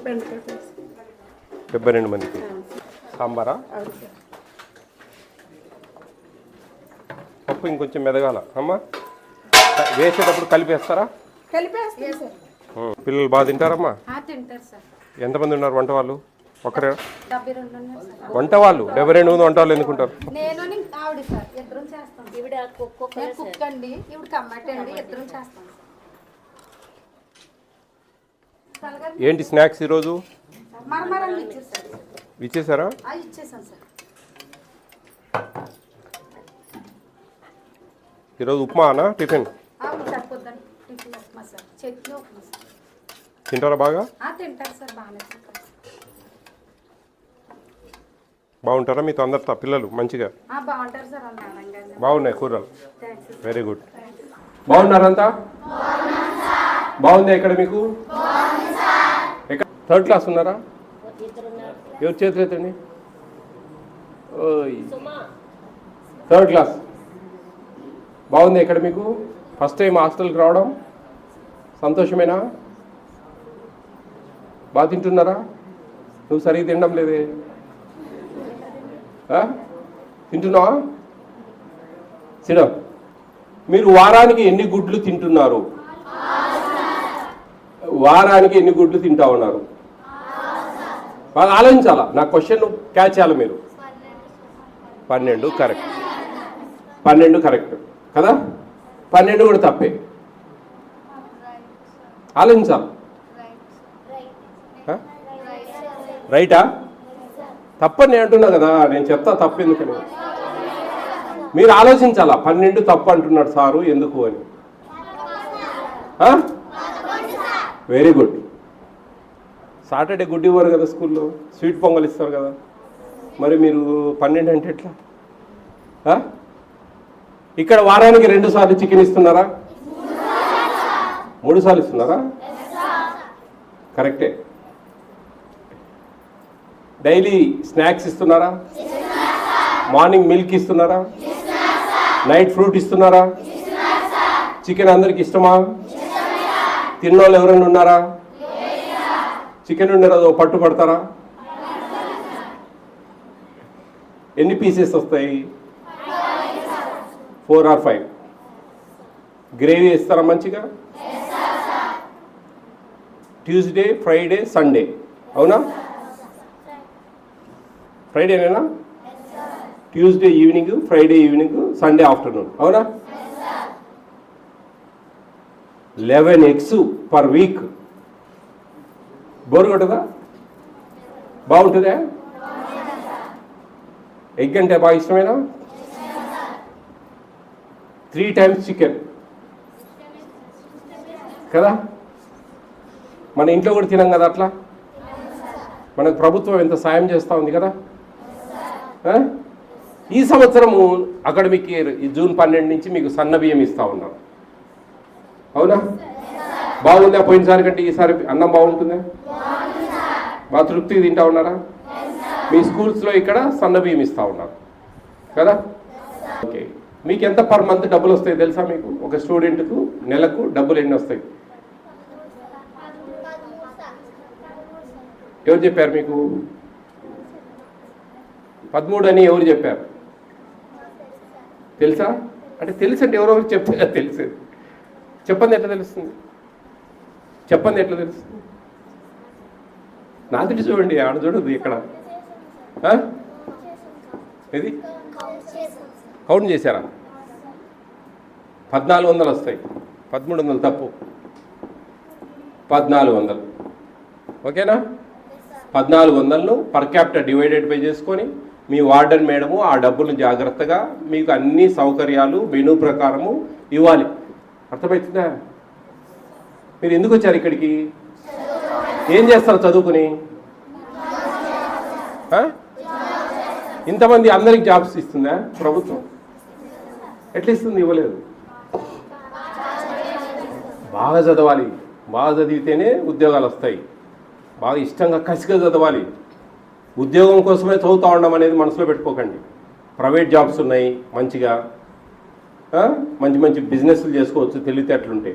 72 మందికి సాంబారా? పప్పు ఇంకొంచెం మెదగాల అమ్మా. వేసేటప్పుడు కలిపేస్తారా? పిల్లలు బాగా తింటారమ్మా? ఎంతమంది ఉన్నారు వంట వాళ్ళు? ఒకరే వంట వాళ్ళు? 72 మంది వంట వాళ్ళు ఎందుకుంటారు? ఏంటి స్నాక్స్ ఈరోజు ఇచ్చేసారా? ఈరోజు ఉప్మానా టిఫిన్? తింటారా బాగా? బాగుంటారా మీతో అందరితో పిల్లలు? మంచిగా బాగున్నాయి కూరలు. Very good. బాగున్నారంతా? బాగుందా ఇక్కడ మీకు? థర్డ్ క్లాస్ ఉన్నారా? ఎవరు చేతులు ఎత్తండి. థర్డ్ క్లాస్ బాగుంది ఇక్కడ మీకు? ఫస్ట్ టైం హాస్టల్కి రావడం సంతోషమేనా? బాగా తింటున్నారా? నువ్వు సరిగ్గా తినడం లేదే. తింటున్నావా? సిడ. మీరు వారానికి ఎన్ని గుడ్లు తింటున్నారు? వారానికి ఎన్ని గుడ్లు తింటా ఉన్నారు? బాగా ఆలోచించాలా. నా క్వశ్చన్ క్యాచ్ చేయాలి మీరు. 12 కరెక్ట్. 12 కరెక్ట్ కదా? 12 కూడా తప్పే. ఆలోచించాలి. రైటా? తప్పని నేను అంటున్నా కదా. నేను చెప్తా తప్పు ఎందుకని. మీరు ఆలోచించాలా. 12 తప్పు అంటున్నాడు సారు ఎందుకు అని. Very good. సాటర్డే గుడ్ ఇవ్వరు కదా స్కూల్లో, స్వీట్ పొంగల్ ఇస్తారు కదా. మరి మీరు 12 అంటే ఎట్లా? ఇక్కడ వారానికి 2 సార్లు చికెన్ ఇస్తున్నారా? 3 సార్లు ఇస్తున్నారా? కరెక్టే. డైలీ స్నాక్స్ ఇస్తున్నారా? మార్నింగ్ మిల్క్ ఇస్తున్నారా? నైట్ ఫ్రూట్ ఇస్తున్నారా? చికెన్ అందరికి ఇష్టమా? తిన్నోళ్ళు ఎవరైనా ఉన్నారా? చికెన్ ఉండే రోజు పట్టు పడతారా? ఎన్ని పీసెస్ వస్తాయి? 4 or 5. గ్రేవీ ఇస్తారా మంచిగా? Tuesday, Friday, Sunday. అవునా? ఫ్రైడేనేనా? Tuesday evening, Friday evening, Sunday afternoon. అవునా? 11 eggs per week. బోర్ కొట్టదా? బాగుంటుందా? ఎగ్ అంటే బాగా ఇష్టమేనా? 3 times చికెన్ కదా? మన ఇంట్లో కూడా తినాం కదా అట్లా. మనకు ప్రభుత్వం ఎంత సాయం చేస్తూ ఉంది కదా. ఈ సంవత్సరము అకాడమిక్ ఇయర్ జూన్ 12 నుంచి మీకు సన్న బియ్యం ఇస్తూ ఉన్నాం. అవునా? బాగుందా? పోయినసారి కంటే ఈసారి అన్నం బాగుంటుందా? బాగా తృప్తిగా తింటా ఉన్నారా? మీ స్కూల్స్లో ఇక్కడ సన్న బియ్యం ఇస్తూ ఉన్నారు కదా. ఓకే. మీకు ఎంత పర్ మంత్ డబ్బులు వస్తాయి తెలుసా మీకు? ఒక స్టూడెంట్కు నెలకు డబ్బులు ఎన్ని వస్తాయి? ఎవరు చెప్పారు మీకు? 13 అని ఎవరు చెప్పారు? తెలుసా? అంటే తెలుసు అంటే ఎవరో చెప్తే తెలుసు. చెప్పండి ఎట్లా తెలుస్తుంది? చెప్పండి ఎట్లా తెలుస్తుంది? నాది చూడండి, ఆడ చూడదు ఇక్కడ. ఇది కౌంట్ చేశారా? 1400 వస్తాయి. 1300 తప్పు. 1400. ఓకేనా? 1400ను పర్ క్యాపిటల్ డివైడెడ్ బై చేసుకొని మీ వార్డెన్ మేడము ఆ డబ్బులను జాగ్రత్తగా మీకు అన్ని సౌకర్యాలు మెనూ ప్రకారము ఇవ్వాలి. అర్థమవుతుందా? మీరు ఎందుకు వచ్చారు ఇక్కడికి? ఏం చేస్తారు చదువుకుని? ఇంతమంది అందరికి జాబ్స్ ఇస్తుందా ప్రభుత్వం? ఎట్లా ఇస్తుంది? ఇవ్వలేదు. బాగా చదవాలి. బాగా చదివితేనే ఉద్యోగాలు వస్తాయి. బాగా ఇష్టంగా కసిగా చదవాలి. ఉద్యోగం కోసమే చదువుతూ ఉండడం అనేది మనసులో పెట్టుకోకండి. ప్రైవేట్ జాబ్స్ ఉన్నాయి మంచిగా. మంచి మంచి బిజినెస్లు చేసుకోవచ్చు తెలివితేటలుంటే.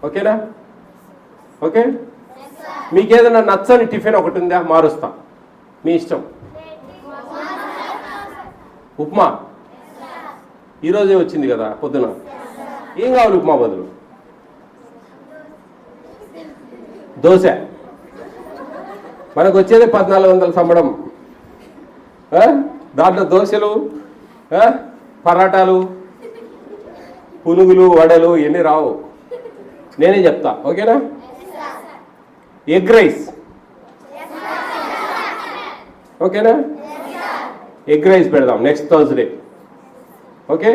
ఓకేనా? ఓకే. మీకు ఏదైనా నచ్చని టిఫిన్ ఒకటి ఉందా? మారుస్తా, మీ ఇష్టం. ఉప్మా ఈరోజే వచ్చింది కదా పొద్దున. ఏం కావాలి ఉప్మా బదులు? దోశ. మనకు వచ్చేది 1400 సంబడం. దాంట్లో దోశలు, పరాటాలు, పునుగులు, వడలు ఇవన్నీ రావు. నేనే చెప్తా, ఓకేనా? ఎగ్ రైస్, ఓకేనా? ఎగ్ రైస్ పెడదాం నెక్స్ట్ థర్స్డే, ఓకే?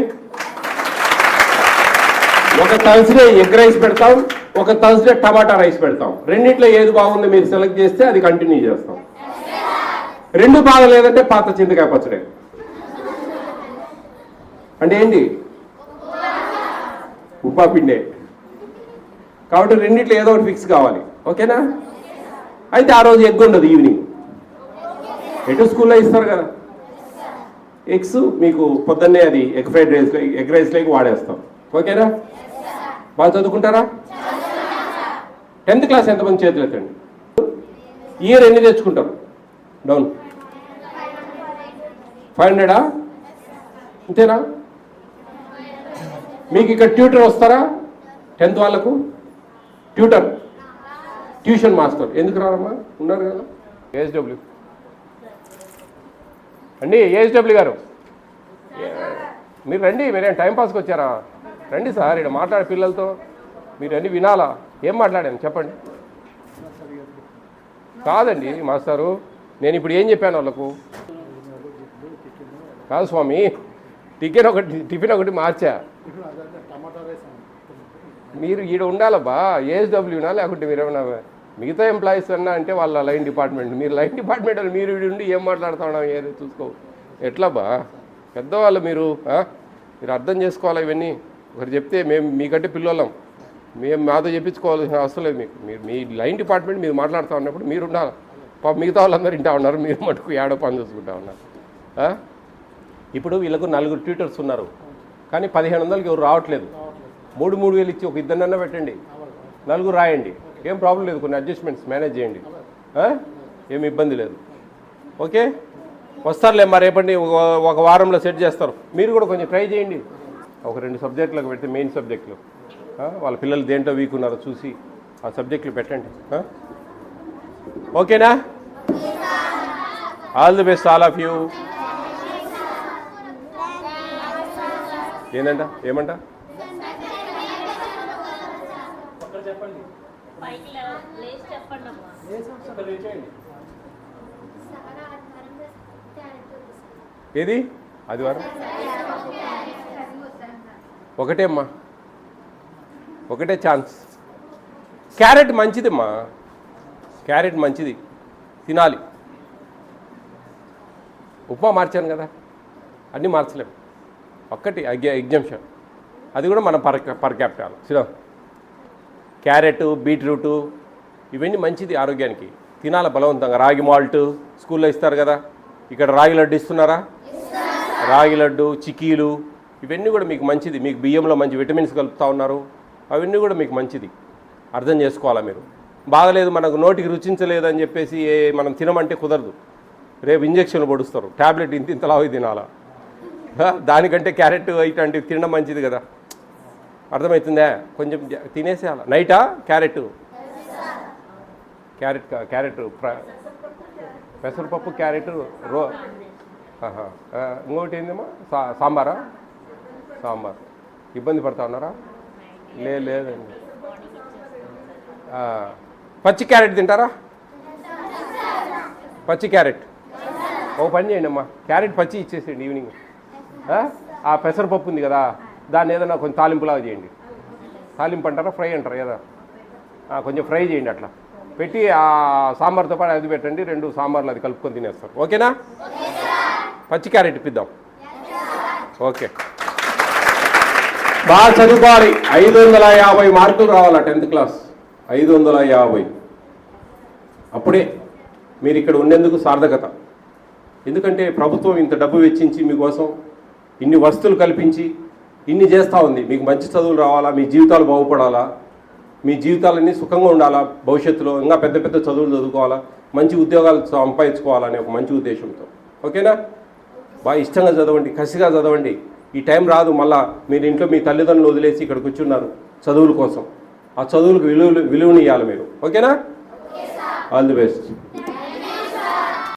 ఒక థర్స్డే ఎగ్ రైస్ పెడతాం, ఒక థర్స్డే టమాటా రైస్ పెడతాం. రెండిట్లో ఏది బాగుందో మీరు సెలెక్ట్ చేస్తే అది కంటిన్యూ చేస్తాం. రెండు బాగలేదంటే పాత చింతకాయ పచ్చడే. అంటే ఏంటి? ఉప్మా పిండే. కాబట్టి రెండిట్లో ఏదో ఒకటి ఫిక్స్ కావాలి, ఓకేనా? అయితే ఆ రోజు ఎగ్ ఉండదు. ఈవినింగ్ ఎటు స్కూల్లో ఇస్తారు కదా ఎగ్స్, మీకు పొద్దున్నే అది ఎగ్ ఫ్రైడ్ రైస్, ఎగ్ రైస్లోకి వాడేస్తాం, ఓకేనా? బాగా చదువుకుంటారా? 10th క్లాస్ ఎంతమంది చేతులు ఎత్తండి. ఇయర్ ఎన్ని తెచ్చుకుంటారు? డౌన్ 500 అంతేనా? మీకు ఇక్కడ ట్యూటర్ వస్తారా 10th వాళ్ళకు? ట్యూషన్ మాస్టర్ ఎందుకు రారమ్మా? ఉన్నారు కదా. ఏఎస్డబ్ల్యూ అండి, ఏఎస్డబ్ల్యూ గారు మీరు రండి. మీరేం టైంపాస్కి వచ్చారా? రండి సార్, ఇక్కడ మాట్లాడే పిల్లలతో మీరు అన్నీ వినాలా. ఏం మాట్లాడాను చెప్పండి. కాదండి మాస్టారు, నేను ఇప్పుడు ఏం చెప్పాను వాళ్ళకు? కాదు స్వామి, టిఫిన్ ఒకటి మార్చా. మీరు ఈడ ఉండాలబ్బా, ఏఎస్డబ్ల్యూ ఉన్నా, లేకుంటే మీరు ఏమన్నా మిగతా ఎంప్లాయీస్ అన్నా అంటే వాళ్ళ లైన్ డిపార్ట్మెంట్. మీరు లైన్ డిపార్ట్మెంట్ వాళ్ళు మీరు ఉండి ఏం మాట్లాడుతూ ఉన్నాం? ఏదో చూసుకో ఎట్లాబా? పెద్దవాళ్ళు మీరు అర్థం చేసుకోవాలి ఇవన్నీ. ఒకటి చెప్తే మేము మీకంటే పిల్లలం, మేము మాతో చెప్పించుకోవాల్సిన అవసరం లేదు. మీరు మీ లైన్ డిపార్ట్మెంట్ మీరు మాట్లాడుతూ ఉన్నప్పుడు మీరు ఉండాలి. మిగతా వాళ్ళందరూ వింటా ఉన్నారు, మీరు మటుకు ఏడో పని చూసుకుంటా ఉన్నారు. ఇప్పుడు వీళ్ళకు 4 ట్యూటర్స్ ఉన్నారు, కానీ 1500కి ఎవరు రావట్లేదు. 3,000 ఇచ్చి ఒక ఇద్దరినన్నా పెట్టండి, 4 రాయండి, ఏం ప్రాబ్లం లేదు. కొన్ని అడ్జస్ట్మెంట్స్ మేనేజ్ చేయండి, ఏమి ఇబ్బంది లేదు. ఓకే, వస్తారులే మరి రేపటి ఒక వారంలో సెట్ చేస్తారు. మీరు కూడా కొంచెం ట్రై చేయండి. ఒక 2 సబ్జెక్టులకు పెడితే మెయిన్ సబ్జెక్టులు వాళ్ళ పిల్లలు దేంట్లో వీక్ ఉన్నారో చూసి ఆ సబ్జెక్టులు పెట్టండి, ఓకేనా? All the best all of you. ఏమంట ఏది ఆదివారం? ఒకటే అమ్మా, ఒకటే ఛాన్స్. క్యారెట్ మంచిదమ్మా, క్యారెట్ మంచిది, తినాలి. ఉప్మా మార్చాను కదా, అన్నీ మార్చలేము. ఒక్కటి ఎగ్జంప్షన్, అది కూడా మనం పర్ క్యాపిటల్ సిద్ధ. క్యారెట్, బీట్రూటు ఇవన్నీ మంచిది ఆరోగ్యానికి, తినాలి బలవంతంగా. రాగి మాల్ట్ స్కూల్లో ఇస్తారు కదా, ఇక్కడ రాగి లడ్డు ఇస్తున్నారా? రాగి లడ్డు, చిక్కీలు ఇవన్నీ కూడా మీకు మంచిది. మీకు బియ్యంలో మంచి విటమిన్స్ కలుపుతూ ఉన్నారు, అవన్నీ కూడా మీకు మంచిది. అర్థం చేసుకోవాలా మీరు. బాగలేదు, మనకు నోటికి రుచించలేదు అని చెప్పేసి మనం తినమంటే కుదరదు. రేపు ఇంజక్షన్లు పొడుస్తారు, ట్యాబ్లెట్ ఇంతలా తినాలా. దానికంటే క్యారెట్ ఇట్లాంటివి తినడం మంచిది కదా. అర్థమవుతుందా? కొంచెం తినేసేయాల. నైటా క్యారెట్ పెసరపప్పు, క్యారెట్ ఇంకోటి ఏందమ్మా? సాంబార్. ఇబ్బంది పడతా ఉన్నారా? లేదండి. పచ్చి క్యారెట్ తింటారా? పచ్చి క్యారెట్ ఒక పని చేయండి అమ్మా, క్యారెట్ పచ్చి ఇచ్చేసేయండి ఈవినింగ్. ఆ పెసరపప్పు ఉంది కదా, దాన్ని ఏదైనా కొంచెం తాలింపులాగా చేయండి. తాలింపు అంటారా, ఫ్రై అంటారా? ఏదా కొంచెం ఫ్రై చేయండి. అట్లా పెట్టి ఆ సాంబార్తో పాటు అది పెట్టండి, 2 సాంబార్లు అది కలుపుకొని తినేస్తారు. ఓకేనా? పచ్చి క్యారెట్ ఇప్పిద్దాం. ఓకే, బాగా చదువుకోవాలి. 550 మార్కులు రావాలా 10th క్లాస్, 550. అప్పుడే మీరు ఇక్కడ ఉండేందుకు సార్థకత. ఎందుకంటే ప్రభుత్వం ఇంత డబ్బు వెచ్చించి మీకోసం ఇన్ని వసతులు కల్పించి ఇన్ని చేస్తూ ఉంది. మీకు మంచి చదువులు రావాలా, మీ జీవితాలు బాగుపడాలా, మీ జీవితాలన్నీ సుఖంగా ఉండాలా, భవిష్యత్తులో ఇంకా పెద్ద పెద్ద చదువులు చదువుకోవాలా, మంచి ఉద్యోగాలు సంపాదించుకోవాలనే ఒక మంచి ఉద్దేశంతో. ఓకేనా? బాగా ఇష్టంగా చదవండి, కసిగా చదవండి. ఈ టైం రాదు మళ్ళా మీరు ఇంట్లో మీ తల్లిదండ్రులు వదిలేసి ఇక్కడికి వచ్చి ఉన్నారు చదువుల కోసం. ఆ చదువులకు విలువనియాలి మీరు. ఓకేనా? All the best.